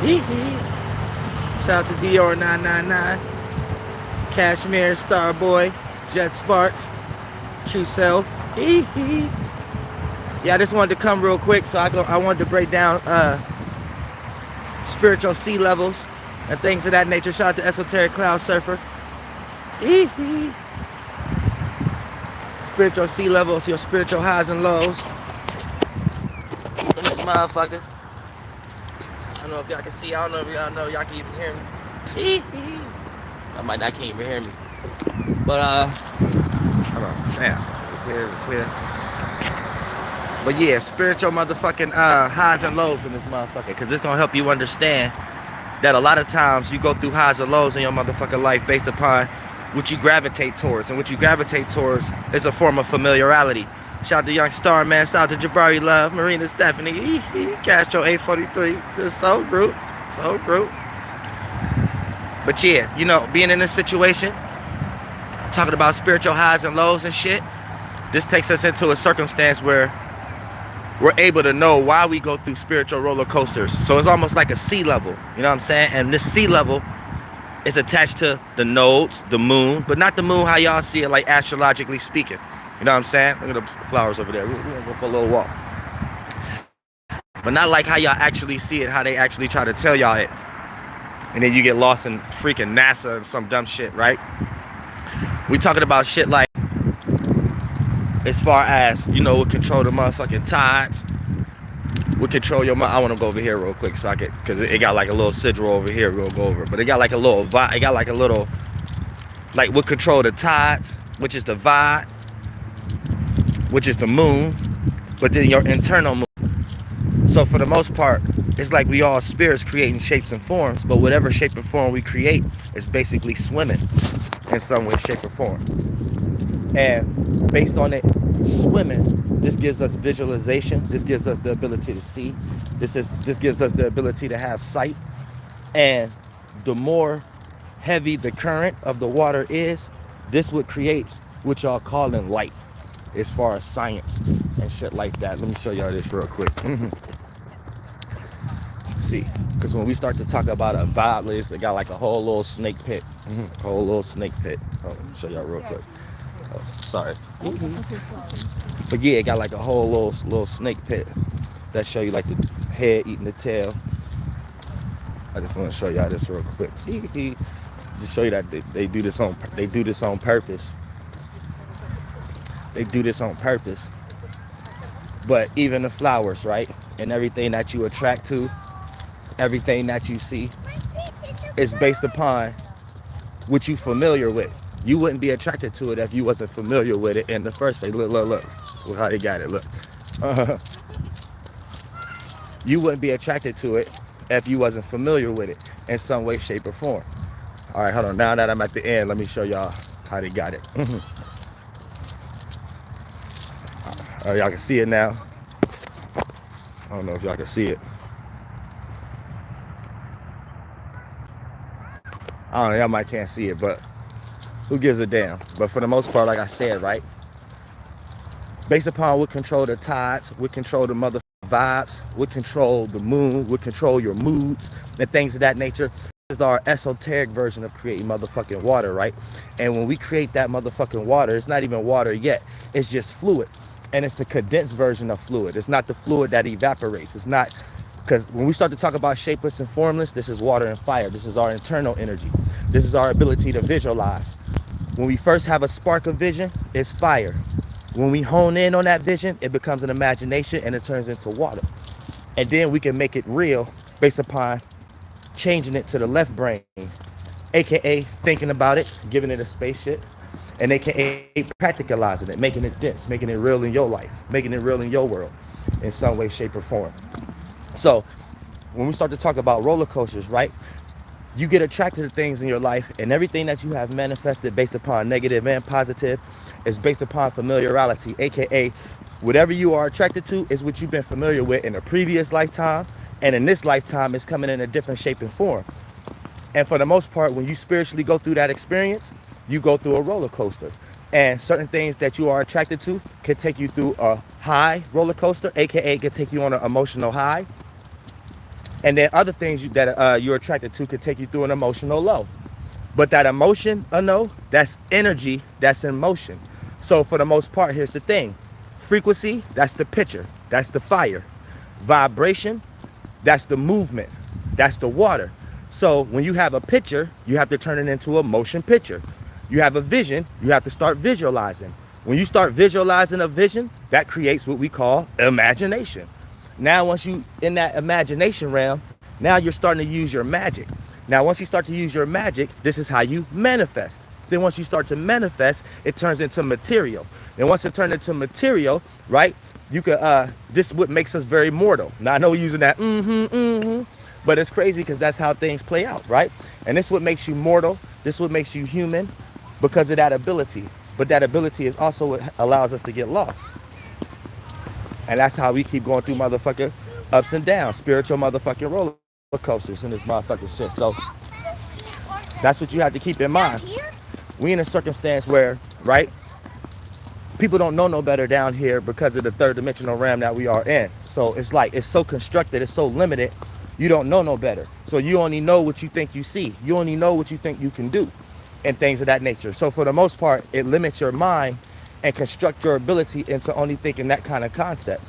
Hee hee. Shout out to Dior999, Cashmere, Starboy, Jet Sparks, True Self. Hee hee. Yeah, I just wanted to come real quick, so I wanted to break down spiritual sea levels and things of that nature. Shout out to Esoteric Cloud Surfer. Hee hee. Spiritual sea levels, your spiritual highs and lows. In this motherfucker. I don't know if y'all can see. I don't know if y'all know. Y'all can even hear me. Hee hee. I might not can't even hear me. But hold on. Damn. Is it clear? Is it clear? But yeah, spiritual motherfucking highs and lows in this motherfucker. Cause it's gonna help you understand that a lot of times you go through highs and lows in your motherfucking life based upon what you gravitate towards. And what you gravitate towards is a form of familiarity. Shout out to Young Star, man. Shout out to Jabari Love, Marina Stephanie, Castro 843. The Soul Group. Soul Group. But yeah, you know, being in this situation, talking about spiritual highs and lows and shit, this takes us into a circumstance where we're able to know why we go through spiritual roller coasters. So it's almost like a sea level, you know what I'm saying? And this sea level is attached to the nodes, the moon, but not the moon how y'all see it, like astrologically speaking. You know what I'm saying? Look at the flowers over there. We're gonna go for a little walk. But not like how y'all actually see it, how they actually try to tell y'all it. And then you get lost in freaking NASA and some dumb shit, right? We talking about shit like, as far as, you know, what control the motherfucking tides, what control your mind. I want to go over here real quick so I can, because it got like a little sigil over here. We'll go over it. But it got like a little vibe. It got like a little, like what control the tides, which is the vibe, which is the moon, but then your internal moon. So for the most part, it's like we all spirits creating shapes and forms, but whatever shape or form we create is basically swimming in some way, shape, or form. And based on it swimming, this gives us visualization. This gives us the ability to see. This gives us the ability to have sight. And the more heavy the current of the water is, this what creates what y'all calling light, as far as science and shit like that. Let me show y'all this real quick. See, because when we start to talk about a vibe list, it got like a whole little snake pit. Whole little snake pit. Oh, let me show y'all real quick. Oh, sorry. But yeah, it got like a whole little snake pit that show you like the head eating the tail. I just want to show y'all this real quick. Just show you that they do this on purpose. They do this on purpose. But even the flowers, right? And everything that you attract to, everything that you see is based upon what you familiar with. You wouldn't be attracted to it if you wasn't familiar with it in the first place. Look. Look how they got it. Look. You wouldn't be attracted to it if you wasn't familiar with it in some way, shape, or form. All right, hold on. Now that I'm at the end, let me show y'all how they got it. Oh, y'all can see it now. I don't know if y'all can see it. I don't know, y'all might can't see it, but who gives a damn? But for the most part, like I said, right? Based upon what control the tides, what control the mother vibes, what control the moon, what control your moods, and things of that nature. This is our esoteric version of creating motherfucking water, right? And when we create that motherfucking water, it's not even water yet. It's just fluid. And it's the condensed version of fluid. It's not the fluid that evaporates. It's not, because when we start to talk about shapeless and formless, this is water and fire. This is our internal energy. This is our ability to visualize. When we first have a spark of vision, it's fire. When we hone in on that vision, it becomes an imagination and it turns into water. And then we can make it real based upon changing it to the left brain, aka thinking about it, giving it a spaceship, and aka practicalizing it, making it dense, making it real in your life, making it real in your world in some way, shape, or form. So when we start to talk about roller coasters, right? You get attracted to things in your life, and everything that you have manifested based upon negative and positive is based upon familiarity, aka whatever you are attracted to is what you've been familiar with in a previous lifetime, and in this lifetime it's coming in a different shape and form. And for the most part, when you spiritually go through that experience, you go through a roller coaster. And certain things that you are attracted to can take you through a high roller coaster, aka can take you on an emotional high. And then other things that you're attracted to could take you through an emotional low. But that emotion, no, that's energy that's in motion. So for the most part, here's the thing. Frequency, that's the picture. That's the fire. Vibration, that's the movement. That's the water. So when you have a picture, you have to turn it into a motion picture. You have a vision, you have to start visualizing. When you start visualizing a vision, that creates what we call imagination. Now, once you in that imagination realm, now you're starting to use your magic. Now, once you start to use your magic, this is how you manifest. Then once you start to manifest, it turns into material. And once it turns into material, right, you could, this is what makes us very mortal. Now, I know we're using that, but it's crazy because that's how things play out, right? And this is what makes you mortal. This is what makes you human because of that ability. But that ability is also what allows us to get lost. And that's how we keep going through motherfucking ups and downs, spiritual motherfucking roller coasters in this motherfucking shit. So that's what you have to keep in mind. We in a circumstance where, right, people don't know no better down here because of the third dimensional realm that we are in. So it's like, it's so constructed, it's so limited, you don't know no better. So you only know what you think you see. You only know what you think you can do and things of that nature. So for the most part, it limits your mind and construct your ability into only thinking that kind of concept.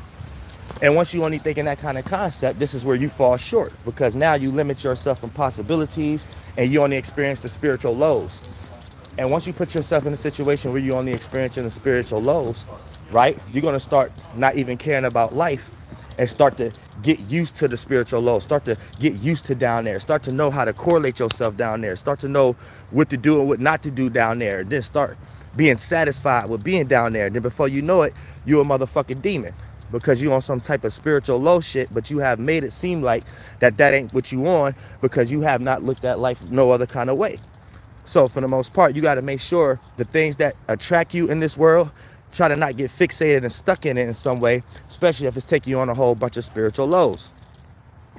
And once you only think in that kind of concept, this is where you fall short because now you limit yourself from possibilities and you only experience the spiritual lows. And once you put yourself in a situation where you only experiencing the spiritual lows, right, you're going to start not even caring about life and start to get used to the spiritual lows, start to get used to down there, start to know how to correlate yourself down there, start to know what to do and what not to do down there, and then start being satisfied with being down there. And then before you know it, you're a motherfucking demon because you on some type of spiritual low shit, but you have made it seem like that ain't what you on because you have not looked at life no other kind of way. So for the most part, you got to make sure the things that attract you in this world, try to not get fixated and stuck in it in some way, especially if it's taking you on a whole bunch of spiritual lows.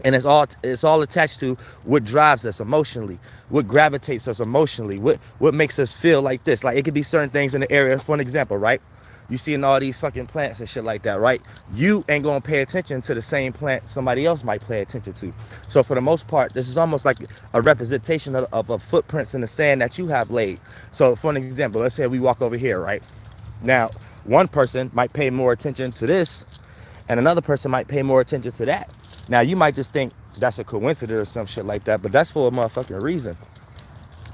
And it's all attached to what drives us emotionally, what gravitates us emotionally, what makes us feel like this. Like it could be certain things in the area. For an example, right? You seeing all these fucking plants and shit like that, right? You ain't gonna pay attention to the same plant somebody else might pay attention to. So for the most part, this is almost like a representation of footprints in the sand that you have laid. So for an example, let's say we walk over here, right? Now, one person might pay more attention to this and another person might pay more attention to that. Now, you might just think that's a coincidence or some shit like that, but that's for a motherfucking reason.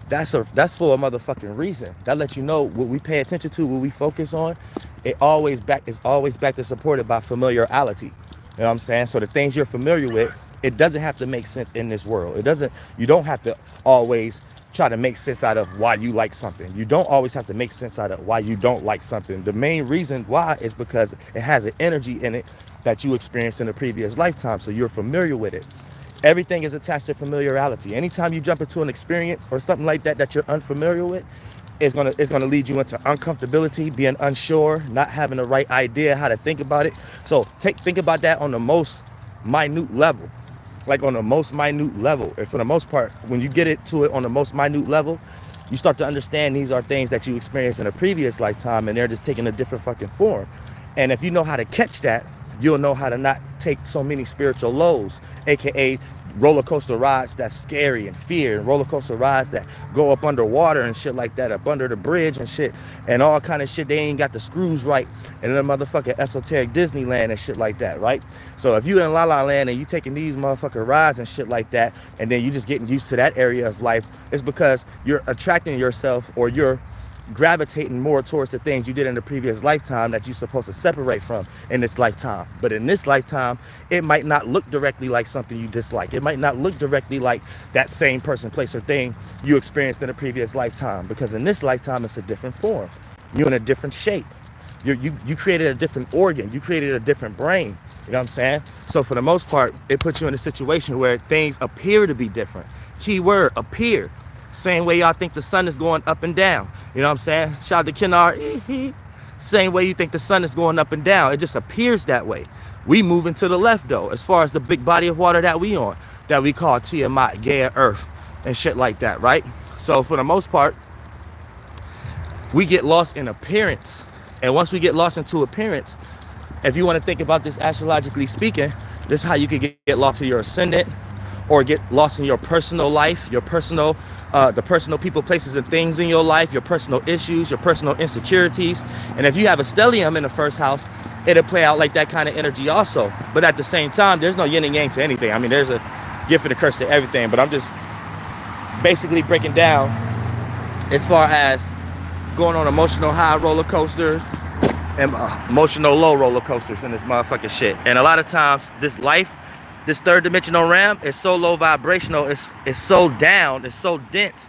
That's for a motherfucking reason. That lets you know what we pay attention to, what we focus on, it's always backed and supported by familiarity. You know what I'm saying? So the things you're familiar with, it doesn't have to make sense in this world. You don't have to always try to make sense out of why you like something. You don't always have to make sense out of why you don't like something. The main reason why is because it has an energy in it that you experienced in a previous lifetime, so you're familiar with it. Everything is attached to familiarity. Anytime you jump into an experience or something like that you're unfamiliar with, it's gonna lead you into uncomfortability, being unsure, not having the right idea how to think about it. So think about that on the most minute level. Like on the most minute level. And for the most part, when you get to it on the most minute level, you start to understand these are things that you experienced in a previous lifetime and they're just taking a different fucking form. And if you know how to catch that, you'll know how to not take so many spiritual lows, aka roller coaster rides that's scary and fear, and roller coaster rides that go up underwater and shit like that, up under the bridge and shit, and all kind of shit. They ain't got the screws right, and then motherfucking esoteric Disneyland and shit like that, right? So if you in La La Land and you taking these motherfucking rides and shit like that, and then you just getting used to that area of life, it's because you're attracting yourself, or you're gravitating more towards the things you did in the previous lifetime that you're supposed to separate from in this lifetime. But in this lifetime, it might not look directly like something you dislike. It might not look directly like that same person, place, or thing you experienced in a previous lifetime, because in this lifetime it's a different form. You're in a different shape. You created a different organ. You created a different brain. You know what I'm saying? So for the most part, it puts you in a situation where things appear to be different. Key word, appear. Same way y'all think the sun is going up and down. You know what I'm saying? Shout out to Kennard. Same way you think the sun is going up and down. It just appears that way. We moving to the left though, as far as the big body of water that we on, that we call Tiamat, Gaia, Earth, and shit like that, right? So for the most part, we get lost in appearance. And once we get lost into appearance, if you want to think about this astrologically speaking, this is how you could get lost to your ascendant, or get lost in your personal life, your personal, the personal people, places, and things in your life, your personal issues, your personal insecurities. And if you have a stellium in the first house, it'll play out like that kind of energy also. But at the same time, there's no yin and yang to anything. I mean, there's a gift and a curse to everything. But I'm just basically breaking down as far as going on emotional high roller coasters and emotional low roller coasters in this motherfucking shit. And a lot of times, this life, this third dimensional realm is so low vibrational, it's so down, it's so dense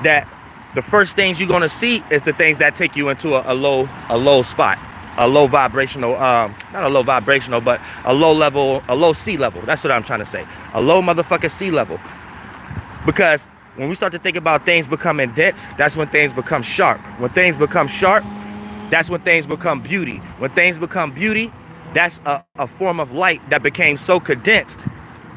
that the first things you're gonna see is the things that take you into a low spot, a low vibrational, not a low vibrational, but a low level, a low sea level. That's what I'm trying to say. A low motherfucking sea level. Because when we start to think about things becoming dense, that's when things become sharp. When things become sharp, that's when things become beauty. When things become beauty, that's a form of light that became so condensed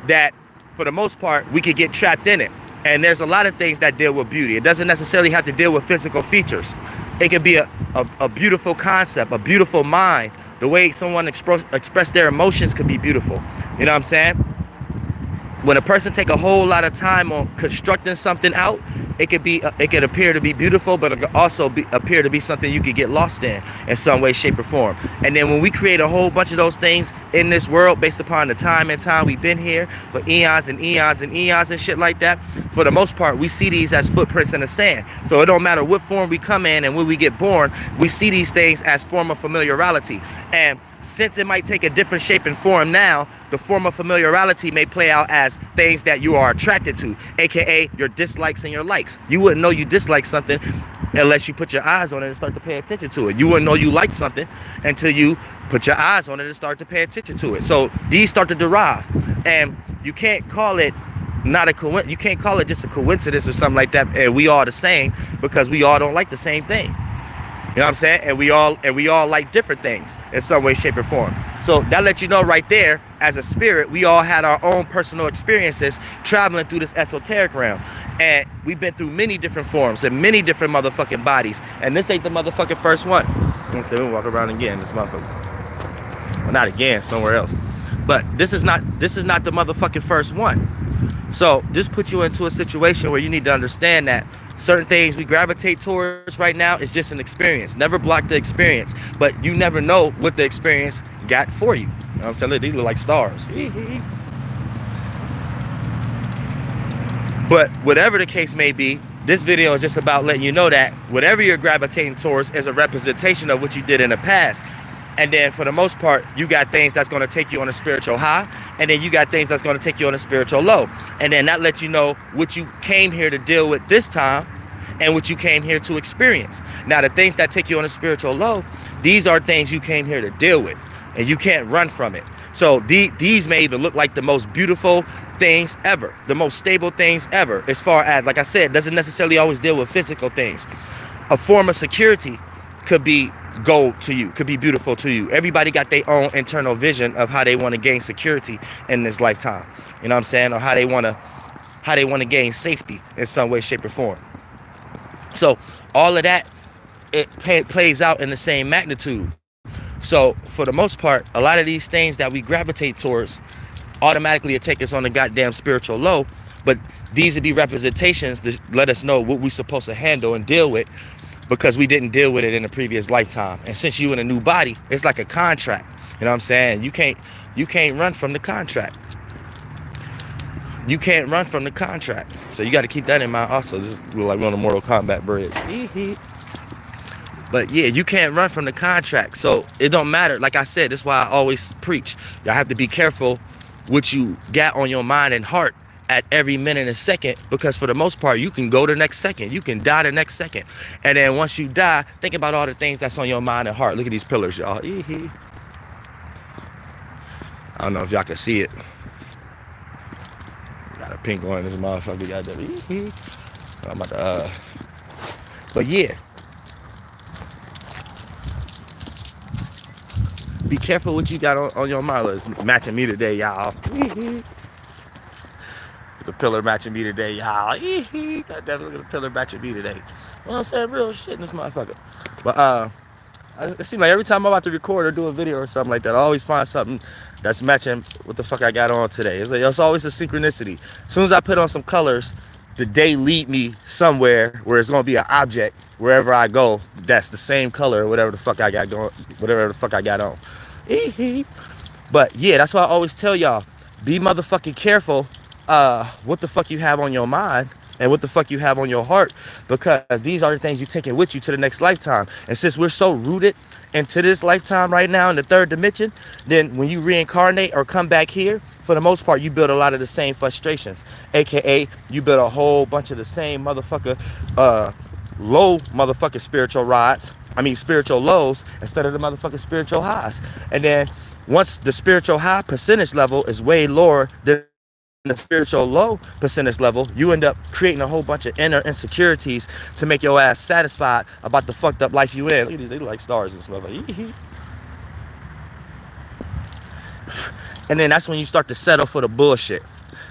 that for the most part, we could get trapped in it. And there's a lot of things that deal with beauty. It doesn't necessarily have to deal with physical features. It could be a beautiful concept, a beautiful mind. The way someone express their emotions could be beautiful. You know what I'm saying? When a person take a whole lot of time on constructing something out, it could appear to be beautiful, but it could also appear to be something you could get lost in some way, shape, or form. And then when we create a whole bunch of those things in this world based upon the time we've been here for eons and eons and eons and shit like that, for the most part, we see these as footprints in the sand. So it don't matter what form we come in and when we get born, we see these things as form of familiarity. And since it might take a different shape and form now, the form of familiarity may play out as things that you are attracted to, aka your dislikes and your likes. You wouldn't know you dislike something unless you put your eyes on it and start to pay attention to it. You wouldn't know you like something until you put your eyes on it and start to pay attention to it. So these start to derive, and you can't call it you can't call it just a coincidence or something like that, and we all the same, because we all don't like the same thing. You know what I'm saying? And we all like different things in some way, shape, or form. So that lets you know right there, as a spirit, we all had our own personal experiences traveling through this esoteric realm. And we've been through many different forms and many different motherfucking bodies. And this ain't the motherfucking first one. I'm gonna say we'll walk around again, this motherfucker. Well, not again, somewhere else. But this is not the motherfucking first one. So this puts you into a situation where you need to understand that certain things we gravitate towards right now is just an experience. Never block the experience, but you never know what the experience got for you. You know what I'm saying? Look, these look like stars. But whatever the case may be, this video is just about letting you know that whatever you're gravitating towards is a representation of what you did in the past. And then for the most part, you got things that's going to take you on a spiritual high. And then you got things that's going to take you on a spiritual low. And then that lets you know what you came here to deal with this time and what you came here to experience. Now, the things that take you on a spiritual low, these are things you came here to deal with. And you can't run from it. So these may even look like the most beautiful things ever. The most stable things ever. As far as, like I said, doesn't necessarily always deal with physical things. A form of security could be gold to you, could be beautiful to you. Everybody got their own internal vision of how they want to gain security in this lifetime. You know what I'm saying? Or how they want to gain safety in some way, shape, or form. So all of that, it plays out in the same magnitude. So for the most part, a lot of these things that we gravitate towards automatically take us on the goddamn spiritual low. But these would be representations to let us know what we're supposed to handle and deal with, because we didn't deal with it in a previous lifetime. And since you in a new body, it's like a contract. You know what I'm saying? You can't run from the contract. You can't run from the contract. So you got to keep that in mind also. This is like on a Mortal Kombat bridge. But yeah, you can't run from the contract. So it don't matter. Like I said, that's why I always preach. Y'all have to be careful what you got on your mind and heart at every minute and second, because for the most part, you can go the next second. You can die the next second. And then once you die, think about all the things that's on your mind and heart. Look at these pillars, y'all. I don't know if y'all can see it. Got a pink one in this motherfucker. Got that. I'm about to, but yeah. Be careful what you got on your mind. It's matching me today, y'all. The pillar matching me today, y'all. God damn, look at the pillar matching me today. You know what I'm saying? Real shit in this motherfucker. But It seems like every time I'm about to record or do a video or something like that, I always find something that's matching what the fuck I got on today. It's always a synchronicity. As soon as I put on some colors, the day lead me somewhere where it's gonna be an object wherever I go that's the same color or whatever the fuck I got going, whatever the fuck I got on. But yeah, that's why I always tell y'all, be motherfucking careful what the fuck you have on your mind and what the fuck you have on your heart, because these are the things you're taking with you to the next lifetime. And since we're so rooted into this lifetime right now in the third dimension, then when you reincarnate or come back here, for the most part, you build a lot of the same frustrations, aka you build a whole bunch of the same motherfucker low motherfucking spiritual rides. I mean spiritual lows instead of the motherfucking spiritual highs. And then once the spiritual high percentage level is way lower than the spiritual low percentage level, you end up creating a whole bunch of inner insecurities to make your ass satisfied about the fucked up life you in. Look at these, they look like stars and stuff. And then that's when you start to settle for the bullshit.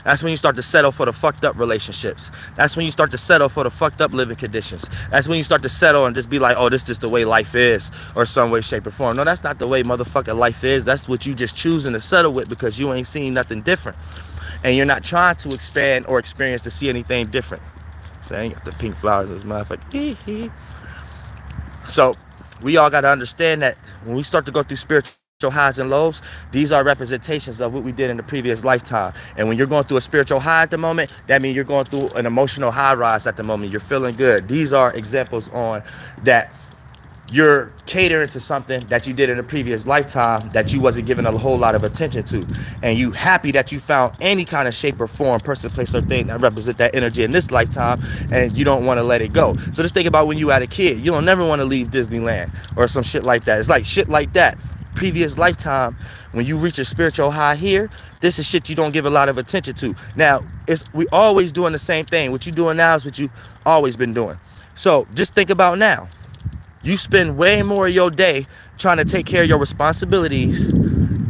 That's when you start to settle for the fucked up relationships. That's when you start to settle for the fucked up living conditions. That's when you start to settle and just be like, oh, this is the way life is, or some way, shape, or form. No, that's not the way motherfucking life is. That's what you just choosing to settle with because you ain't seen nothing different. And you're not trying to expand or experience to see anything different. So I ain't got the pink flowers in this motherfucker. So we all got to understand that when we start to go through spiritual highs and lows, these are representations of what we did in the previous lifetime. And when you're going through a spiritual high at the moment, that means you're going through an emotional high rise at the moment. You're feeling good. These are examples on that you're catering to something that you did in a previous lifetime that you wasn't giving a whole lot of attention to. And you happy that you found any kind of shape or form, person, place, or thing that represent that energy in this lifetime, and you don't want to let it go. So just think about when you had a kid. You don't never want to leave Disneyland or some shit like that. It's like shit like that. Previous lifetime, when you reach a spiritual high here, this is shit you don't give a lot of attention to. Now, we always doing the same thing. What you doing now is what you always been doing. So just think about now. You spend way more of your day trying to take care of your responsibilities,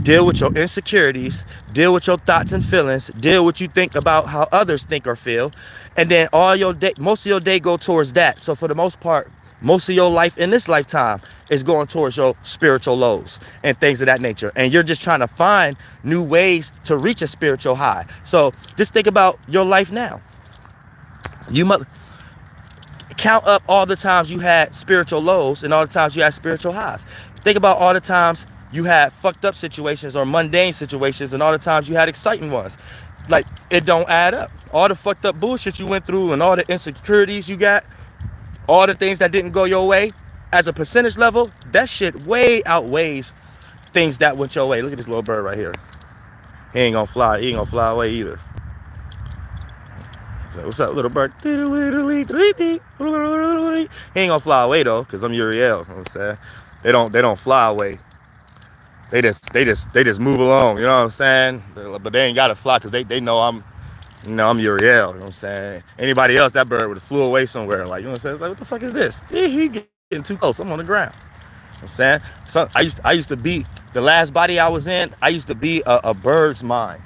deal with your insecurities, deal with your thoughts and feelings, deal with what you think about how others think or feel, and then all your day, most of your day go towards that. So for the most part, most of your life in this lifetime is going towards your spiritual lows and things of that nature. And you're just trying to find new ways to reach a spiritual high. So just think about your life now. Count up all the times you had spiritual lows and all the times you had spiritual highs. Think about all the times you had fucked up situations or mundane situations and all the times you had exciting ones. Like, it don't add up. All the fucked up bullshit you went through and all the insecurities you got, all the things that didn't go your way, as a percentage level, that shit way outweighs things that went your way. Look at this little bird right here. He ain't gonna fly away either. So what's up, little bird? He ain't gonna fly away though, cause I'm Uriel. You know what I'm saying? They don't fly away. They just move along. You know what I'm saying? But they ain't gotta fly, cause they know I'm Uriel. You know what I'm saying? Anybody else, that bird would have flew away somewhere. Like, you know what I'm saying? It's like, what the fuck is this? He getting too close. I'm on the ground. You know what I'm saying? So I used to be, the last body I was in, I used to be a bird's mind.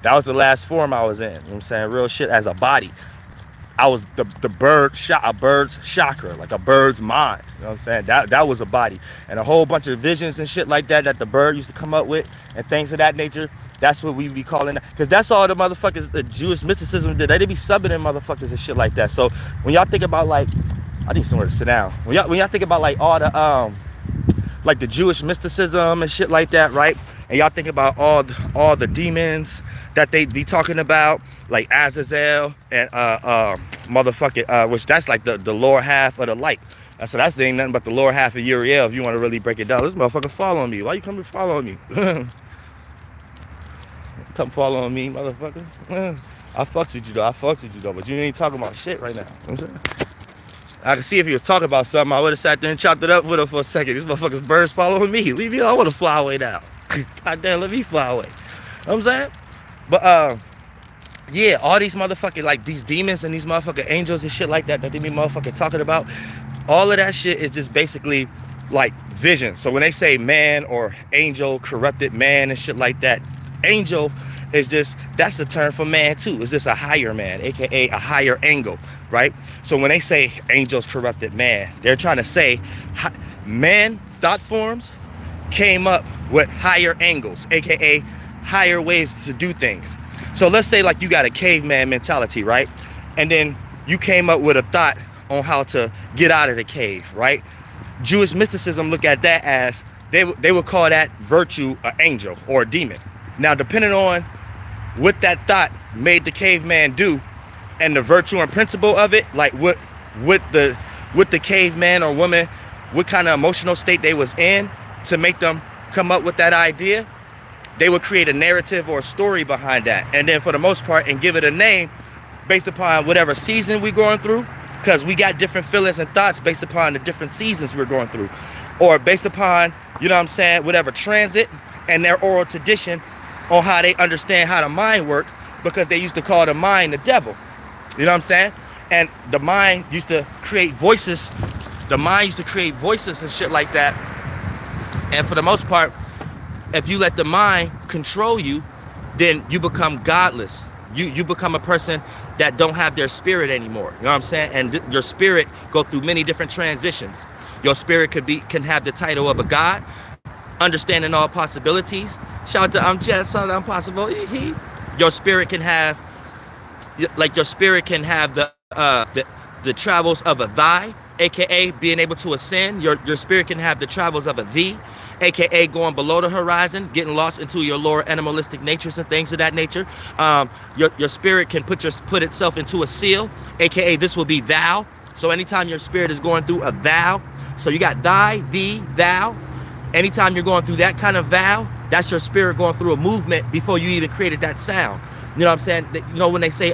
That was the last form I was in. You know what I'm saying? Real shit, as a body. I was a bird's chakra, like a bird's mind. You know what I'm saying? That was a body. And a whole bunch of visions and shit like that the bird used to come up with and things of that nature. That's what we be calling that. Because that's all the motherfuckers, the Jewish mysticism did. They be subbing in motherfuckers and shit like that. So when y'all think about, like, I need somewhere to sit down. When y'all think about, like, all the like the Jewish mysticism and shit like that, right? And y'all think about all the demons that they be talking about, like Azazel and motherfucking which that's like the lower half of the light. So that's ain't nothing but the lower half of Uriel, if you want to really break it down. This motherfucker following me. Why you coming following me? Come following me, motherfucker. I fucked with you though, but you ain't talking about shit right now. You know what I'm saying? I can see if he was talking about something, I would have sat there and chopped it up with him for a second. These motherfuckers birds following me. Leave me alone. I want to fly away now. God damn, let me fly away. You know what I'm saying? But yeah, all these motherfucking, like, these demons and these motherfucking angels and shit like that they be motherfucking talking about, all of that shit is just basically like vision. So when they say man or angel, corrupted man and shit like that, angel is just, that's the term for man too. It's just a higher man, aka a higher angle, right? So when they say angels corrupted man, they're trying to say man thought forms came up with higher angles, aka higher ways to do things. So let's say like you got a caveman mentality, right? And then you came up with a thought on how to get out of the cave, right? Jewish mysticism look at that as they would call that virtue an angel or a demon. Now, depending on what that thought made the caveman do and the virtue and principle of it, like what the caveman or woman, what kind of emotional state they was in to make them come up with that idea, they would create a narrative or a story behind that. And then for the most part, and give it a name based upon whatever season we're going through, because we got different feelings and thoughts based upon the different seasons we're going through, or based upon, you know what I'm saying, whatever transit and their oral tradition on how they understand how the mind work, because they used to call the mind the devil. You know what I'm saying? And the mind used to create voices. The mind used to create voices and shit like that. And for the most part, if you let the mind control you, then you become godless. You become a person that don't have their spirit anymore. You know what I'm saying? And your spirit go through many different transitions. Your spirit can have the title of a god, understanding all possibilities. Shout out to I'm just so impossible. Your spirit can have, like your spirit can have the travels of a thy, aka being able to ascend. Your spirit can have the travels of a thee, aka going below the horizon, getting lost into your lower animalistic natures and things of that nature. Your spirit can put itself into a seal, aka this will be thou. So anytime your spirit is going through a thou, so you got thy, thee, thou. Anytime you're going through that kind of vow, that's your spirit going through a movement before you even created that sound. You know what I'm saying? You know when they say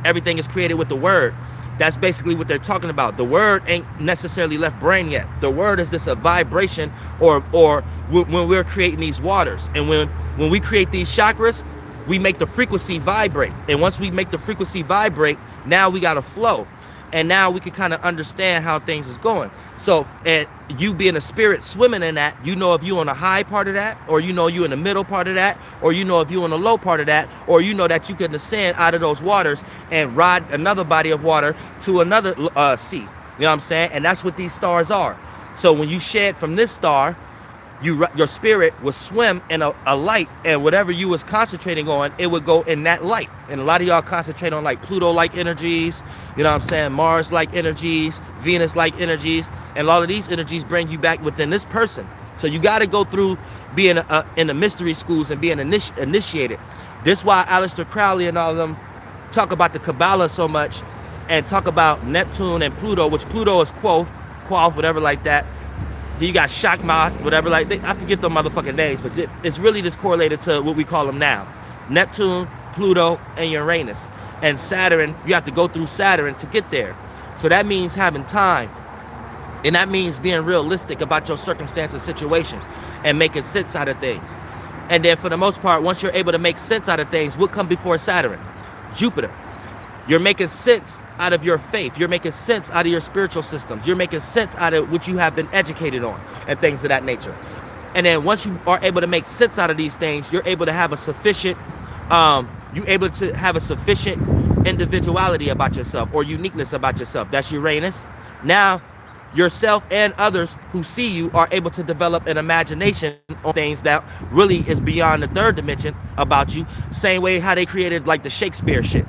everything is created with the word, that's basically what they're talking about. The word ain't necessarily left brain yet. The word is just a vibration, or when we're creating these waters. And when we create these chakras, we make the frequency vibrate. And once we make the frequency vibrate, now we got a flow. And now we can kind of understand how things is going. So, and you being a spirit swimming in that, you know if you on the high part of that, or you know you in the middle part of that, or you know if you on the low part of that, or you know that you can ascend out of those waters and ride another body of water to another sea. You know what I'm saying? And that's what these stars are. So when you shed from this star, your spirit will swim in a light, and whatever you was concentrating on, it would go in that light. And a lot of y'all concentrate on like Pluto-like energies, you know what I'm saying, Mars-like energies, Venus-like energies, and all of these energies bring you back within this person. So you got to go through being in the mystery schools and being initiated. This is why Aleister Crowley and all of them talk about the Kabbalah so much, and talk about Neptune and Pluto, which Pluto is Quoth, whatever like that. Then you got Shakma, whatever, like I forget the motherfucking names, but it's really just correlated to what we call them now. Neptune, Pluto, and Uranus. And Saturn, you have to go through Saturn to get there. So that means having time. And that means being realistic about your circumstance and situation and making sense out of things. And then for the most part, once you're able to make sense out of things, what comes before Saturn? Jupiter. You're making sense out of your faith. You're making sense out of your spiritual systems. You're making sense out of what you have been educated on and things of that nature. And then once you are able to make sense out of these things, you're able to have a sufficient, individuality about yourself, or uniqueness about yourself. That's Uranus. Now, yourself and others who see you are able to develop an imagination on things that really is beyond the third dimension about you. Same way how they created like the Shakespeare shit,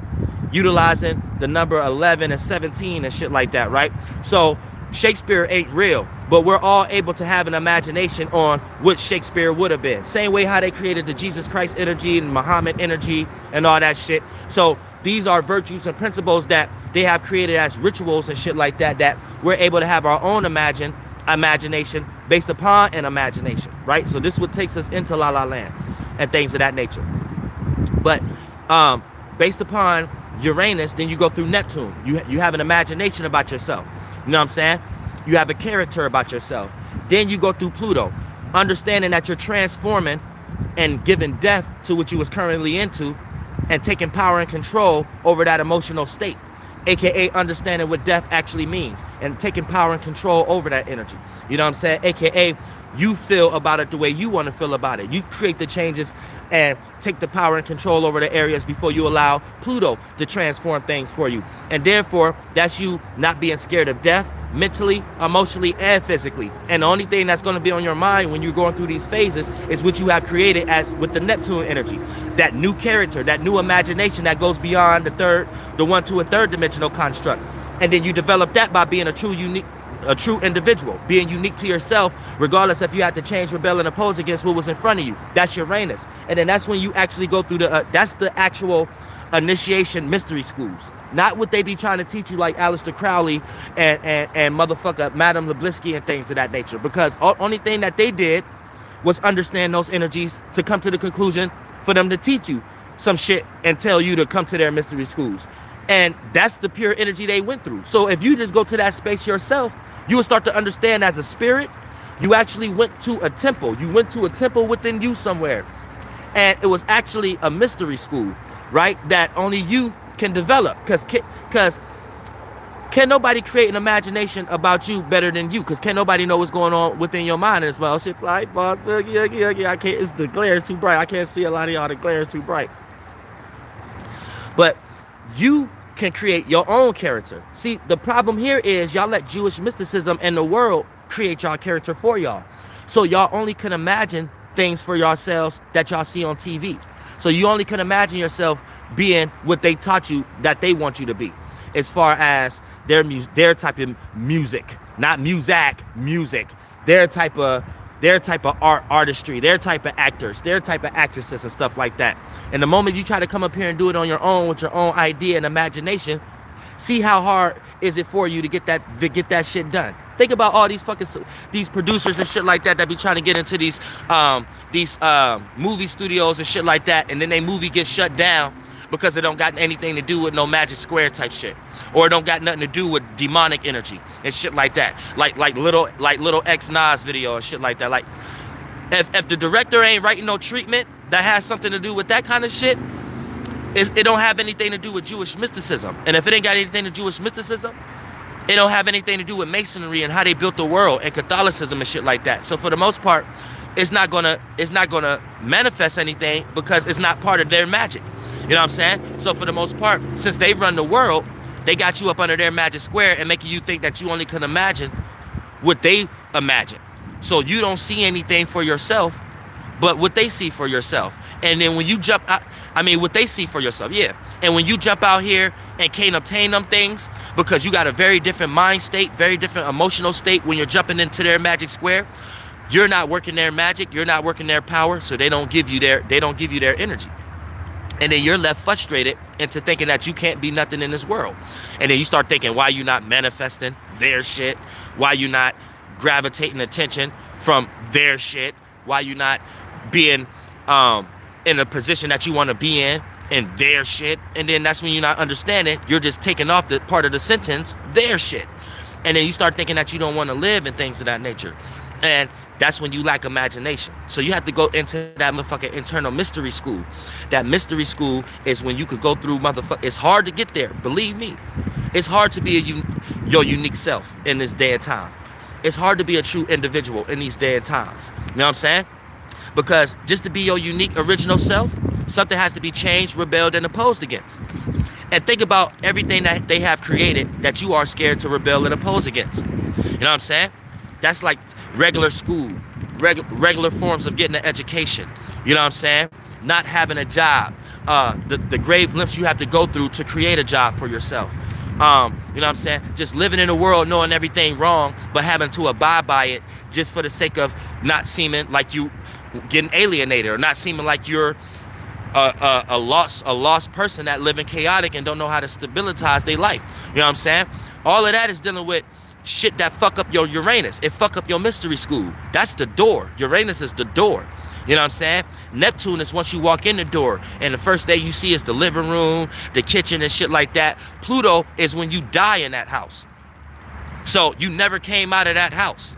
utilizing the number 11 and 17 and shit like that, right? So Shakespeare ain't real, but we're all able to have an imagination on what Shakespeare would have been. Same way how they created the Jesus Christ energy and Muhammad energy and all that shit. So these are virtues and principles that they have created as rituals and shit like that, that we're able to have our own imagination based upon an imagination, right? So this is what takes us into La La Land and things of that nature. But based upon Uranus, then you go through Neptune. You have an imagination about yourself. You know what I'm saying? You have a character about yourself. Then you go through Pluto, understanding that you're transforming and giving death to what you was currently into and taking power and control over that emotional state, aka understanding what death actually means and taking power and control over that energy. You know what I'm saying? Aka you feel about it the way you want to feel about it. You create the changes and take the power and control over the areas before you allow Pluto to transform things for you. And therefore, that's you not being scared of death, mentally, emotionally, and physically. And the only thing that's going to be on your mind when you're going through these phases is what you have created as with the Neptune energy. That new character, that new imagination that goes beyond the 1, 2, and third dimensional construct. And then you develop that by being a true individual, being unique to yourself, regardless if you had to change, rebel, and oppose against what was in front of you. That's Uranus. And then that's when you actually go through that's the actual initiation mystery schools. Not what they be trying to teach you like Aleister Crowley and motherfucker Madame Blavatsky and things of that nature. Because only thing that they did was understand those energies to come to the conclusion for them to teach you some shit and tell you to come to their mystery schools. And that's the pure energy they went through. So if you just go to that space yourself, you will start to understand as a spirit, you actually went to a temple. You went to a temple within you somewhere. And it was actually a mystery school, right? That only you can develop. Because can nobody create an imagination about you better than you? Because can nobody know what's going on within your mind as well? Shit, like, boss, yeah, I can't, it's the glare is too bright. I can't see a lot of y'all, the glare is too bright. But you can create your own character. See, the problem here is y'all let Jewish mysticism and the world create y'all character for y'all. So y'all only can imagine things for yourselves that y'all see on TV. So you only can imagine yourself being what they taught you that they want you to be, as far as their type of music, not music, their type of artistry, their type of actors, their type of actresses and stuff like that. And the moment you try to come up here and do it on your own with your own idea and imagination, see how hard is it for you to get that shit done. Think about all these producers and shit like that be trying to get into these movie studios and shit like that, and then they movie gets shut down because it don't got anything to do with no magic square type shit, or it don't got nothing to do with demonic energy and shit like that. Like little X Nas video and shit like that. Like if the director ain't writing no treatment that has something to do with that kind of shit, it don't have anything to do with Jewish mysticism. And if it ain't got anything to do with Jewish mysticism, it don't have anything to do with Masonry and how they built the world and Catholicism and shit like that. So for the most part, it's not gonna manifest anything because it's not part of their magic. You know what I'm saying? So for the most part, since they run the world, they got you up under their magic square and making you think that you only can imagine what they imagine. So you don't see anything for yourself, but what they see for yourself. And then when you jump out, what they see for yourself, yeah. And when you jump out here and can't obtain them things because you got a very different mind state, very different emotional state when you're jumping into their magic square, you're not working their magic, you're not working their power, so they don't give you their energy. And then you're left frustrated into thinking that you can't be nothing in this world. And then you start thinking, why you not manifesting their shit? Why you not gravitating attention from their shit? Why you not being in a position that you want to be in their shit? And then that's when you're not understanding. You're just taking off the part of the sentence, their shit. And then you start thinking that you don't want to live and things of that nature. And that's when you lack imagination. So you have to go into that motherfucking internal mystery school. That mystery school is when you could go through it's hard to get there, believe me. It's hard to be your unique self in this day and time. It's hard to be a true individual in these day and times. You know what I'm saying? Because just to be your unique original self, something has to be changed, rebelled, and opposed against. And think about everything that they have created that you are scared to rebel and oppose against. You know what I'm saying? That's like regular school, regular forms of getting an education. You know what I'm saying? Not having a job. The grave lengths you have to go through to create a job for yourself. You know what I'm saying? Just living in a world knowing everything wrong, but having to abide by it just for the sake of not seeming like you getting alienated, or not seeming like you're a lost person that living chaotic and don't know how to stabilize their life. You know what I'm saying? All of that is dealing with shit that fuck up your Uranus. It fuck up your mystery school. That's the door. Uranus is the door. You know what I'm saying? Neptune is once you walk in the door, and the first day you see is the living room, the kitchen, and shit like that. Pluto is when you die in that house. So you never came out of that house.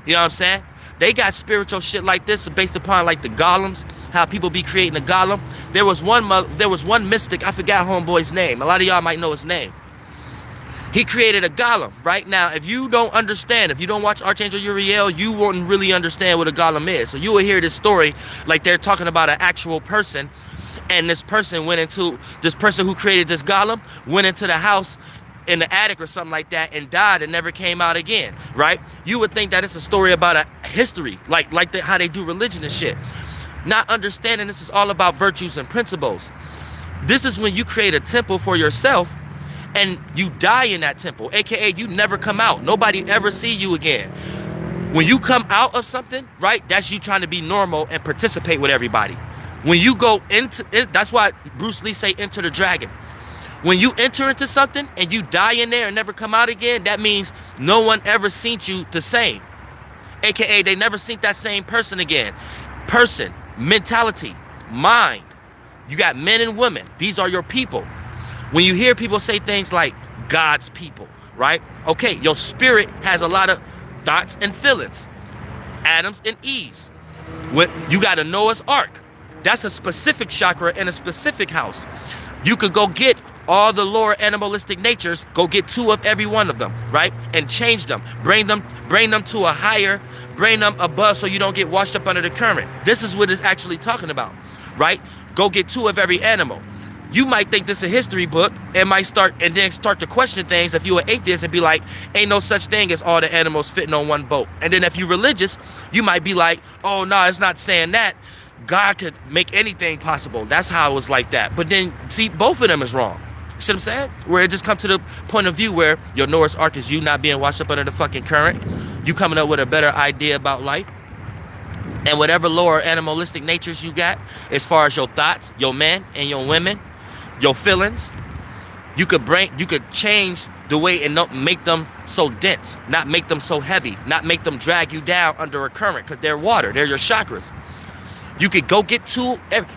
You know what I'm saying? They got spiritual shit like this based upon like the golems, how people be creating a golem. There was one mystic, I forgot homeboy's name. A lot of y'all might know his name. He created a golem. Right now, if you don't understand, if you don't watch Archangel Uriel, you won't really understand what a golem is. So you will hear this story like they're talking about an actual person, and this person who created this golem went into the house in the attic or something like that and died and never came out again, right? You would think that it's a story about a history, like how they do religion and shit. Not understanding this is all about virtues and principles. This is when you create a temple for yourself and you die in that temple, aka you never come out. Nobody ever see you again. When you come out of something, right, that's you trying to be normal and participate with everybody. When you go into it, that's why Bruce Lee say enter the dragon. When you enter into something and you die in there and never come out again, that means no one ever seen you the same. AKA they never seen that same person again. Person, mentality, mind. You got men and women. These are your people. When you hear people say things like God's people, right? Okay, your spirit has a lot of thoughts and feelings. Adams and Eve's. When you got a Noah's Ark. That's a specific chakra in a specific house. You could go get all the lower animalistic natures, go get 2 of every one of them, right? And change them. Bring them to a higher, bring them above so you don't get washed up under the current. This is what it's actually talking about, right? Go get 2 of every animal. You might think this is a history book and might start to question things if you're an atheist and be like, ain't no such thing as all the animals fitting on one boat. And then if you're religious, you might be like, oh no, it's not saying that. God could make anything possible. That's how it was like that. But then, see, both of them is wrong. You see what I'm saying? Where it just comes to the point of view where your Noah's Ark is you not being washed up under the fucking current. You coming up with a better idea about life. And whatever lower animalistic natures you got, as far as your thoughts, your men and your women, your feelings, you could change the way and not make them so dense, not make them so heavy, not make them drag you down under a current, because they're water, they're your chakras. You could go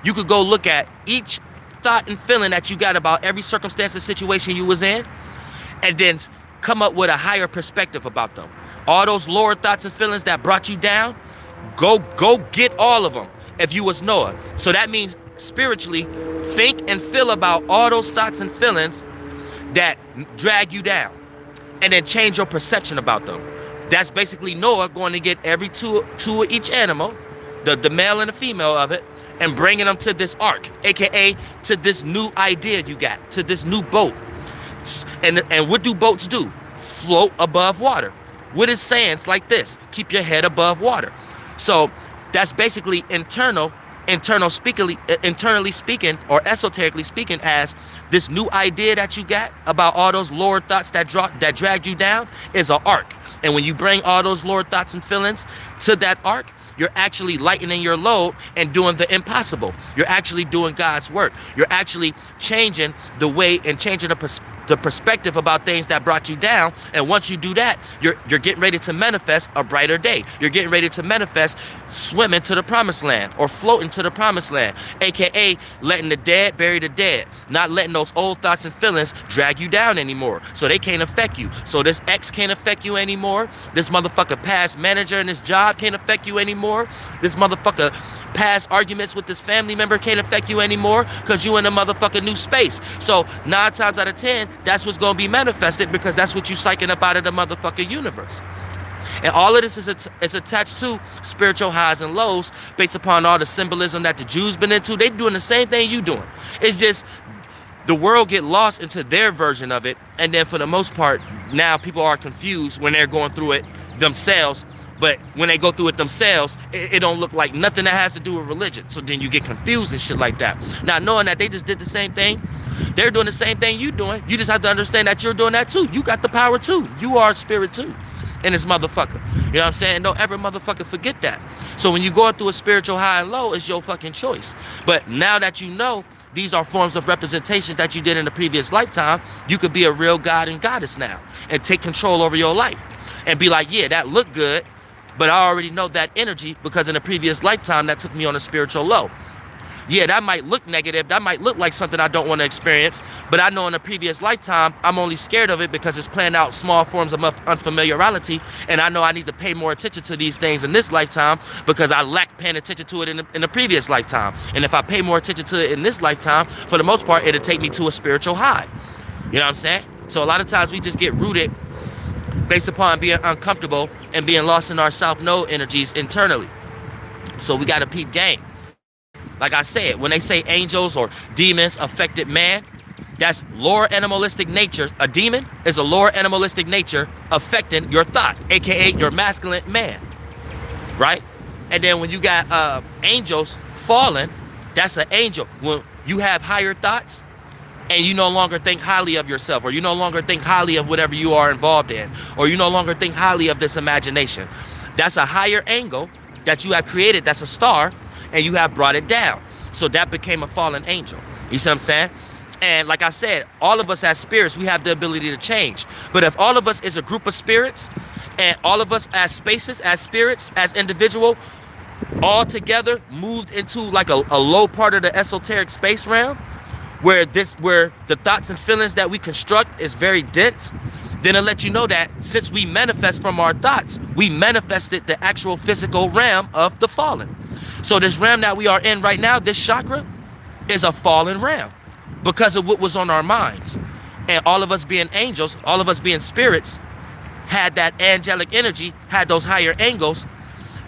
you could go look at each thought and feeling that you got about every circumstance and situation you was in, and then come up with a higher perspective about them. All those lower thoughts and feelings that brought you down, go get all of them if you was Noah. So that means spiritually, think and feel about all those thoughts and feelings that drag you down, and then change your perception about them. That's basically Noah going to get every two of each animal, the male and the female of it, and bringing them to this ark, aka to this new idea you got, to this new boat. And what do boats do? Float above water. What is saying like this? Keep your head above water. So that's basically internally speaking, or esoterically speaking, as this new idea that you got about all those lower thoughts that dragged you down is an ark. And when you bring all those lower thoughts and feelings to that ark, you're actually lightening your load and doing the impossible. You're actually doing God's work. You're actually changing the way and changing the perspective about things that brought you down. And once you do that, you're getting ready to manifest a brighter day. You're getting ready to manifest swimming to the promised land, or floating to the promised land, aka letting the dead bury the dead, not letting those old thoughts and feelings drag you down anymore, so they can't affect you. So this ex can't affect you anymore. This motherfucker past manager in this job can't affect you anymore. This motherfucker past arguments with this family member can't affect you anymore, because you in a motherfucking new space. So 9 times out of 10, that's what's going to be manifested, because that's what you psyching up out of the motherfucking universe. And all of this is attached to spiritual highs and lows based upon all the symbolism that the Jews been into. They doing the same thing you doing. It's just the world get lost into their version of it, and then for the most part, now people are confused when they're going through it themselves. But when they go through it themselves, it don't look like nothing that has to do with religion. So then you get confused and shit like that. Now, knowing that they just did the same thing, they're doing the same thing you doing. You just have to understand that you're doing that too. You got the power too. You are a spirit too in this motherfucker. You know what I'm saying? Don't ever motherfucker forget that. So when you're going through a spiritual high and low, it's your fucking choice. But now that you know these are forms of representations that you did in the previous lifetime, you could be a real god and goddess now and take control over your life and be like, yeah, that looked good, but I already know that energy because in a previous lifetime that took me on a spiritual low. Yeah, that might look negative. That might look like something I don't want to experience. But I know in a previous lifetime, I'm only scared of it because it's playing out small forms of unfamiliarity. And I know I need to pay more attention to these things in this lifetime because I lacked paying attention to it in the previous lifetime. And if I pay more attention to it in this lifetime, for the most part, it'll take me to a spiritual high. You know what I'm saying? So a lot of times we just get rooted based upon being uncomfortable and being lost in our South Node energies internally. So we got to peep game. Like I said, when they say angels or demons affected man, That's lower animalistic nature. A demon is a lower animalistic nature affecting your thought, aka your masculine man, right? And then when you got angels fallen, that's an angel. When you have higher thoughts and you no longer think highly of yourself, or you no longer think highly of whatever you are involved in, or you no longer think highly of this imagination, that's a higher angle that you have created. That's a star, and you have brought it down. So that became a fallen angel. You see what I'm saying? And like I said, all of us as spirits, we have the ability to change. But if all of us is a group of spirits, and all of us as spaces, as spirits, as individual, all together moved into like a low part of the esoteric space realm, where the thoughts and feelings that we construct is very dense, then it'll let you know that since we manifest from our thoughts, we manifested the actual physical realm of the fallen. So this realm that we are in right now, this chakra, is a fallen realm because of what was on our minds. And all of us being angels, all of us being spirits, had that angelic energy, had those higher angles.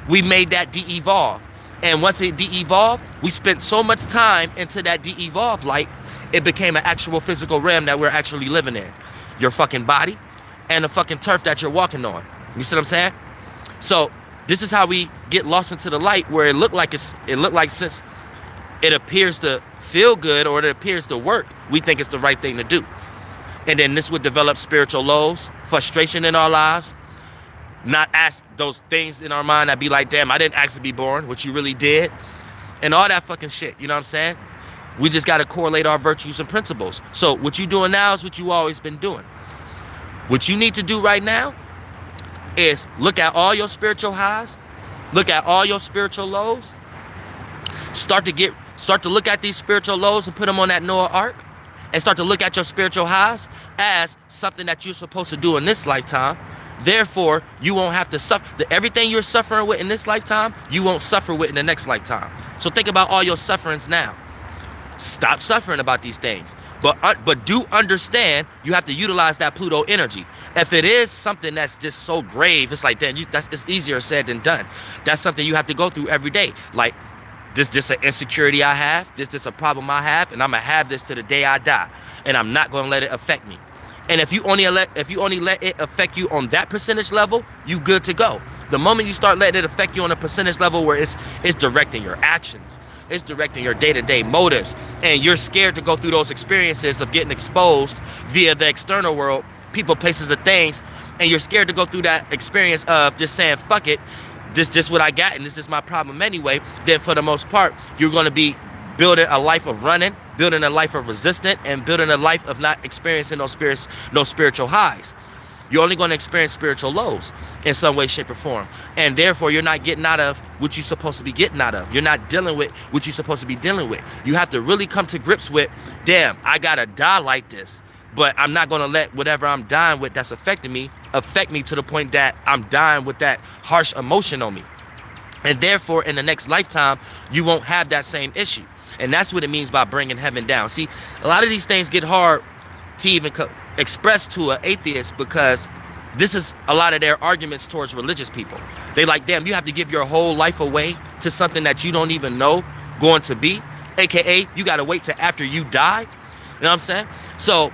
We made that de-evolve. And once it de-evolved, we spent so much time into that de-evolved light, it became an actual physical realm that we're actually living in. Your fucking body and the fucking turf that you're walking on. You see what I'm saying? So this is how we get lost into the light, where it looked like since it appears to feel good or it appears to work, we think it's the right thing to do. And then this would develop spiritual lows, frustration in our lives, not ask those things in our mind that be like, damn, I didn't ask to be born, which you really did, and all that fucking shit. You know what I'm saying? We just got to correlate our virtues and principles. So what you doing now is what you always been doing. What you need to do right now is look at all your spiritual highs, look at all your spiritual lows, start to look at these spiritual lows and put them on that Noah ark, and start to look at your spiritual highs as something that you're supposed to do in this lifetime. Therefore, you won't have to suffer. Everything you're suffering with in this lifetime, you won't suffer with in the next lifetime. So think about all your sufferings now. Stop suffering about these things. But do understand you have to utilize that Pluto energy. If it is something that's just so grave, it's like, damn, it's easier said than done. That's something you have to go through every day. Like, this an insecurity I have, this a problem I have, and I'm gonna have this to the day I die. And I'm not gonna let it affect me. And if you only let it affect you on that percentage level, you good to go. The moment you start letting it affect you on a percentage level where it's directing your actions, it's directing your day-to-day motives, and you're scared to go through those experiences of getting exposed via the external world, people, places, and things, and you're scared to go through that experience of just saying, fuck it, this just what I got, and this is my problem anyway, then for the most part, you're going to be building a life of running, building a life of resistance, and building a life of not experiencing no spiritual highs. You're only going to experience spiritual lows in some way, shape, or form. And therefore, you're not getting out of what you're supposed to be getting out of. You're not dealing with what you're supposed to be dealing with. You have to really come to grips with, damn, I got to die like this. But I'm not going to let whatever I'm dying with that's affecting me affect me to the point that I'm dying with that harsh emotion on me. And therefore, in the next lifetime, you won't have that same issue. And that's what it means by bringing heaven down. See, a lot of these things get hard to even express to an atheist, because this is a lot of their arguments towards religious people. They like, damn, you have to give your whole life away to something that you don't even know going to be, aka you got to wait till after you die. You know what I'm saying? So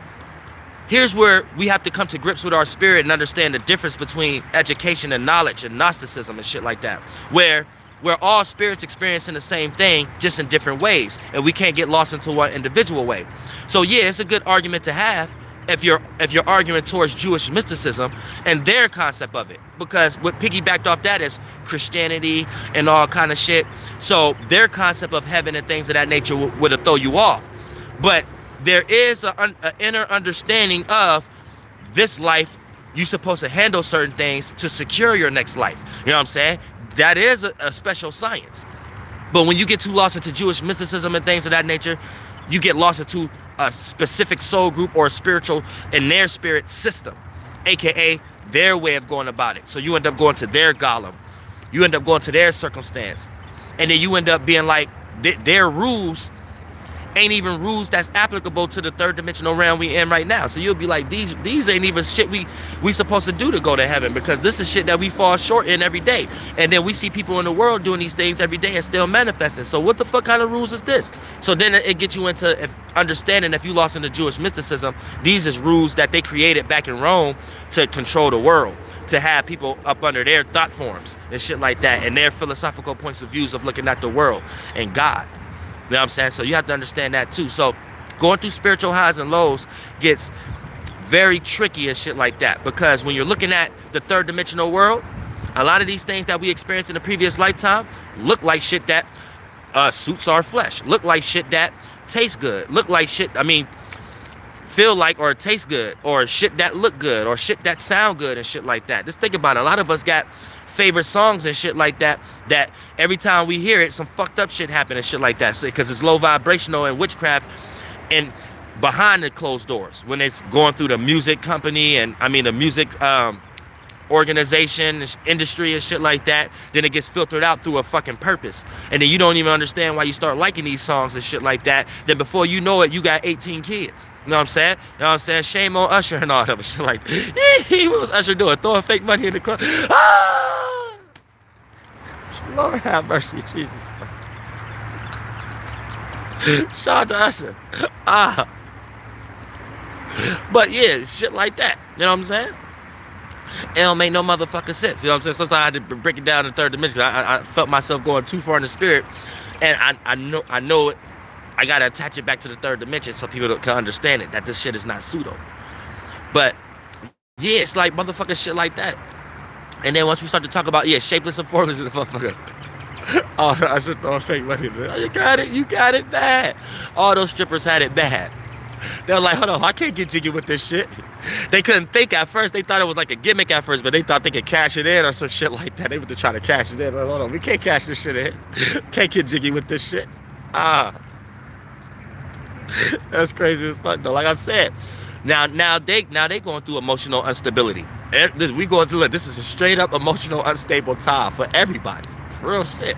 here's where we have to come to grips with our spirit and understand the difference between education and knowledge and Gnosticism and shit like that, where we're all spirits experiencing the same thing, just in different ways, and we can't get lost into one individual way. So yeah, it's a good argument to have if you're arguing towards Jewish mysticism and their concept of it, because what piggybacked off that is Christianity and all kind of shit. So their concept of heaven and things of that nature would throw you off. But there is an inner understanding of this life. You're supposed to handle certain things to secure your next life. You know what I'm saying? That is a special science. But when you get too lost into Jewish mysticism and things of that nature, you get lost into a specific soul group or spiritual in their spirit system, aka their way of going about it. So you end up going to their golem, you end up going to their circumstance, and then you end up being like their rules ain't even rules that's applicable to the third dimensional realm we in right now. So you'll be like, these ain't even shit we supposed to do to go to heaven, because this is shit that we fall short in every day. And then we see people in the world doing these things every day and still manifesting. So what the fuck kind of rules is this? So then it gets you into understanding, if you lost into Jewish mysticism, these is rules that they created back in Rome to control the world, to have people up under their thought forms and shit like that, and their philosophical points of views of looking at the world and God. You know what I'm saying? So you have to understand that too. So going through spiritual highs and lows gets very tricky and shit like that, because when you're looking at the third dimensional world, a lot of these things that we experienced in the previous lifetime look like shit that suits our flesh, look like shit that tastes good, look like shit, feel like or taste good, or shit that look good, or shit that sound good and shit like that. Just think about it. A lot of us got favorite songs and shit like that, that every time we hear it, some fucked up shit happen and shit like that. So, because it's low vibrational and witchcraft and behind the closed doors, when it's going through the music company and the music organization, industry and shit like that, then it gets filtered out through a fucking purpose. And then you don't even understand why you start liking these songs and shit like that. Then before you know it, you got 18 kids. You know what I'm saying? You know what I'm saying? Shame on Usher and all them shit like that. What was Usher doing? Throwing fake money in the club. Ah! Lord have mercy, Jesus Christ. Shout out to Usher. But yeah, shit like that. You know what I'm saying? It don't make no motherfucking sense. You know what I'm saying? Sometimes I had to break it down in third dimension. I felt myself going too far in the spirit, and I know it. I gotta attach it back to the third dimension so people can understand it, that this shit is not pseudo. But yeah, it's like motherfucking shit like that. And then once we start to talk about shapeless and formless in the motherfucker. Oh, I should throw fake money. You got it bad. All those strippers had it bad. They're like, hold on, I can't get jiggy with this shit. They couldn't think at first. They thought it was like a gimmick at first, but they thought they could cash it in or some shit like that. They were trying to cash it in. Like, hold on, we can't cash this shit in. Can't get jiggy with this shit. That's crazy as fuck though. Like I said, now they going through emotional instability. We going through this is a straight up emotional unstable time for everybody. For real shit.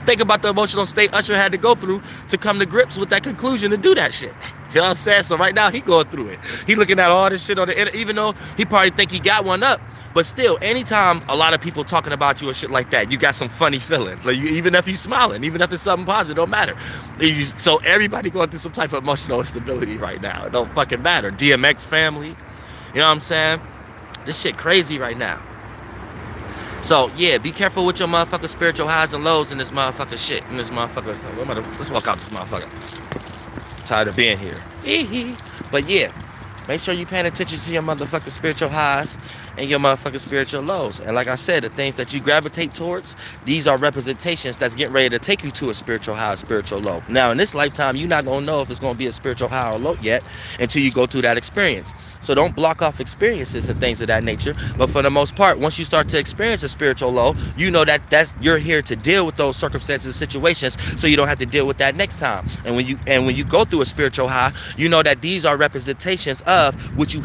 Think about the emotional state Usher had to go through to come to grips with that conclusion to do that shit. You know what I'm saying? So right now he going through it. He looking at all this shit on the internet, even though he probably think he got one up. But still, anytime a lot of people talking about you or shit like that, you got some funny feelings. Like even if you smiling, even if it's something positive, don't matter. So everybody going through some type of emotional instability right now. It don't fucking matter. DMX family, you know what I'm saying? This shit crazy right now. So yeah, be careful with your motherfucking spiritual highs and lows in this motherfucking shit. In this motherfucker. Let's walk out this motherfucker. I'm tired of being here. But yeah, make sure you paying attention to your motherfucking spiritual highs and your motherfucking spiritual lows. And like I said, the things that you gravitate towards, these are representations that's getting ready to take you to a spiritual high or spiritual low. Now in this lifetime, you're not gonna know if it's gonna be a spiritual high or low yet until you go through that experience. So don't block off experiences and things of that nature. But for the most part, once you start to experience a spiritual low, you know that you're here to deal with those circumstances and situations, so you don't have to deal with that next time. And when you go through a spiritual high, you know that these are representations of what you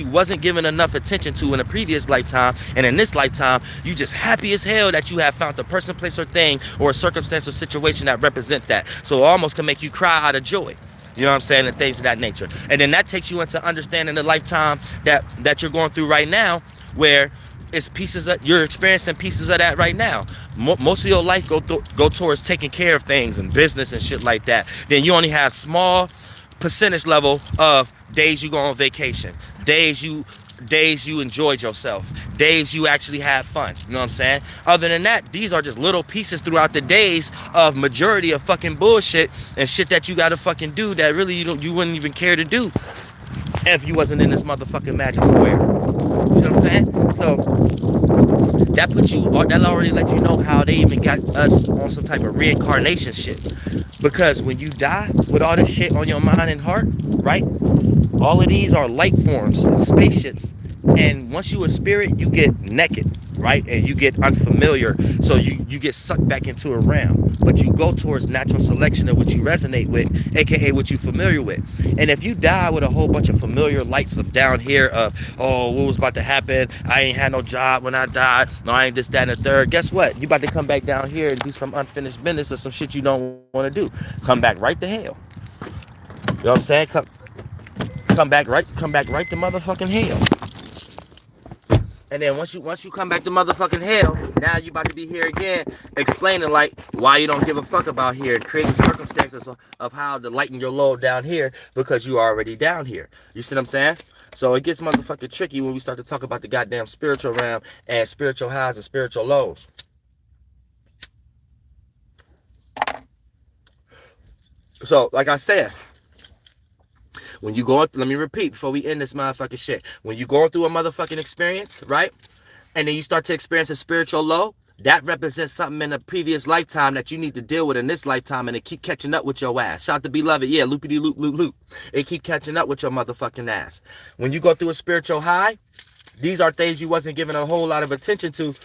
wasn't given enough attention to in a previous lifetime, and in this lifetime, you just happy as hell that you have found the person, place, or thing, or a circumstance or situation that represent that. So it almost can make you cry out of joy. You know what I'm saying? And things of that nature. And then that takes you into understanding the lifetime that you're going through right now, where it's you're experiencing pieces of that right now. Most of your life go towards taking care of things and business and shit like that. Then you only have small percentage level of days you go on vacation, days you enjoyed yourself, days you actually had fun. You know what I'm saying? Other than that, these are just little pieces throughout the days of majority of fucking bullshit and shit that you gotta fucking do that really you wouldn't even care to do if you wasn't in this motherfucking magic square. You know what I'm saying? So that already let you know how they even got us on some type of reincarnation shit. Because when you die with all this shit on your mind and heart, right? All of these are light forms and spaceships. And once you a spirit, you get naked, right? And you get unfamiliar. So you get sucked back into a realm. But you go towards natural selection of what you resonate with, aka what you familiar with. And if you die with a whole bunch of familiar lights of down here of, oh, what was about to happen? I ain't had no job when I died. No, I ain't this, that, and the third. Guess what? You about to come back down here and do some unfinished business or some shit you don't want to do. Come back right to hell. know what I'm saying? Come back right to motherfucking hell. And then once you come back to motherfucking hell, now you about to be here again, explaining like why you don't give a fuck about here, creating circumstances of how to lighten your load down here because you are already down here. You see what I'm saying? So it gets motherfucking tricky when we start to talk about the goddamn spiritual realm and spiritual highs and spiritual lows. So, like I said, when you go, let me repeat before we end this motherfucking shit. When you going through a motherfucking experience, right? And then you start to experience a spiritual low, that represents something in a previous lifetime that you need to deal with in this lifetime, and it keep catching up with your ass. Shout to Beloved, yeah, loopity loop loop loop. It keep catching up with your motherfucking ass. When you go through a spiritual high, these are things you wasn't giving a whole lot of attention to.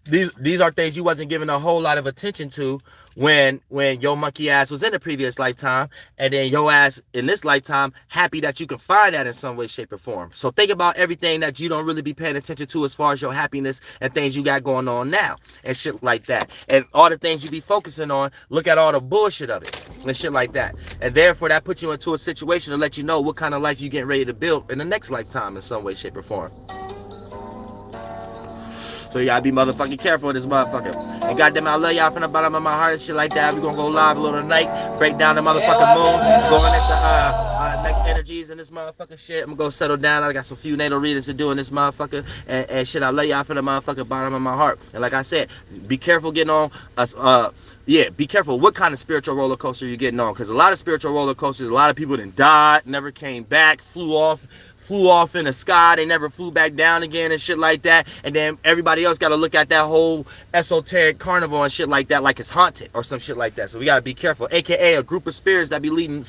These are things you wasn't giving a whole lot of attention to when your monkey ass was in the previous lifetime, and then your ass in this lifetime happy that you can find that in some way, shape, or form. So think about everything that you don't really be paying attention to as far as your happiness and things you got going on now and shit like that. And all the things you be focusing on, look at all the bullshit of it and shit like that. And therefore that puts you into a situation to let you know what kind of life you getting ready to build in the next lifetime in some way, shape, or form. So you gotta be motherfucking careful with this motherfucker. And goddamn, I love y'all from the bottom of my heart and shit like that. We gonna go live a little tonight, break down the motherfucking moon, going into next energies in this motherfucking shit. I'm gonna go settle down. I got some few natal readings to do in this motherfucker and shit. I love y'all from the motherfucking bottom of my heart. And like I said, be careful getting on be careful what kind of spiritual roller coaster you're getting on, because a lot of spiritual roller coasters, a lot of people done died, never came back, flew off in the sky, they never flew back down again and shit like that. And then everybody else got to look at that whole esoteric carnival and shit like that like it's haunted or some shit like that. So we got to be careful, aka a group of spirits that be leading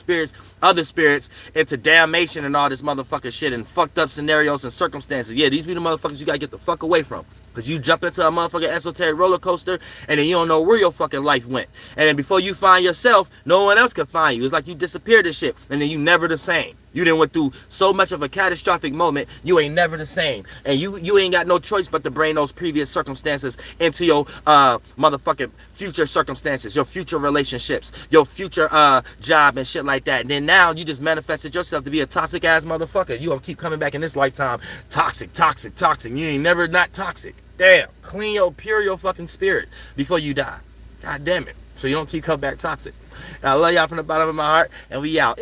other spirits into damnation and all this motherfucking shit and fucked up scenarios and circumstances. Yeah, these be the motherfuckers you got to get the fuck away from. Because you jump into a motherfucking esoteric roller coaster and then you don't know where your fucking life went. And then before you find yourself, no one else can find you. It's like you disappeared and shit. And then you never the same. You done went through so much of a catastrophic moment, you ain't never the same. And you ain't got no choice but to bring those previous circumstances into your motherfucking future circumstances, your future relationships, your future job and shit like that. And then now you just manifested yourself to be a toxic ass motherfucker. You gonna keep coming back in this lifetime toxic. You ain't never not toxic. Damn, pure your fucking spirit before you die. God damn it. So you don't keep coming back toxic. And I love y'all from the bottom of my heart, and we out.